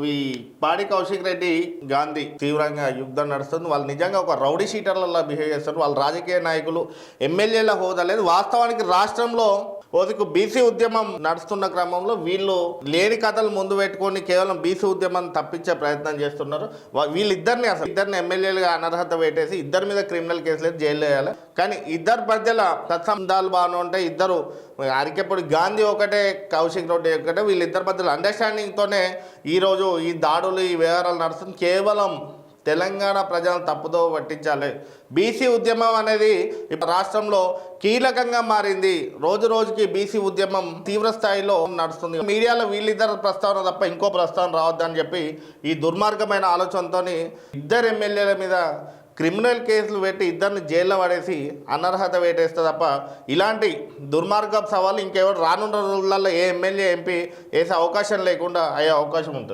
ఈ పాడి కౌశిక్ రెడ్డి గాంధీ తీవ్రంగా యుద్ధం నడుస్తుంది. వాళ్ళు నిజంగా ఒక రౌడీ షీటర్లలో బిహేవ్ చేస్తారు. వాళ్ళు రాజకీయ నాయకులు, ఎమ్మెల్యేల హోదా లేదు. వాస్తవానికి రాష్ట్రంలో ఓదికు బీసీ ఉద్యమం నడుస్తున్న క్రమంలో వీళ్ళు లేని కథలు ముందు పెట్టుకొని కేవలం బీసీ ఉద్యమం తప్పించే ప్రయత్నం చేస్తున్నారు. వీళ్ళిద్దరిని అసలు ఇద్దరిని ఎమ్మెల్యేలుగా అనర్హత పెట్టేసి ఇద్దరి మీద క్రిమినల్ కేసులు వేసి జైల్లో వేయాలి. కానీ ఇద్దరు మధ్యలో సత్సంధాలు బాగానే ఉంటాయి. ఇద్దరు అరికెప్పుడు గాంధీ ఒకటే, కౌశిక్ రెడ్డి ఒకటే, వీళ్ళిద్దరి మధ్యలో అండర్స్టాండింగ్తోనే ఈరోజు ఈ దాడులు, ఈ వ్యవహారాలు నడుస్తుంది. కేవలం తెలంగాణ ప్రజలను తప్పుదో పట్టించాలి. బీసీ ఉద్యమం అనేది ఇప్పుడు రాష్ట్రంలో కీలకంగా మారింది. రోజు రోజుకి బీసీ ఉద్యమం తీవ్ర స్థాయిలో నడుస్తుంది. మీడియాలో వీళ్ళిద్దరు ప్రస్తావన తప్ప ఇంకో ప్రస్తావన రావద్దని చెప్పి ఈ దుర్మార్గమైన ఆలోచనతో ఇద్దరు ఎమ్మెల్యేల మీద క్రిమినల్ కేసులు పెట్టి ఇద్దరిని జైల్లో పడేసి అనర్హత వేటేస్తే తప్ప ఇలాంటి దుర్మార్గపు సవాళ్ళు ఇంకెవరు రానున్న రోజులలో ఏ ఎమ్మెల్యే, ఎంపీ వేసే అవకాశం లేకుండా అయ్యే అవకాశం ఉంటుంది.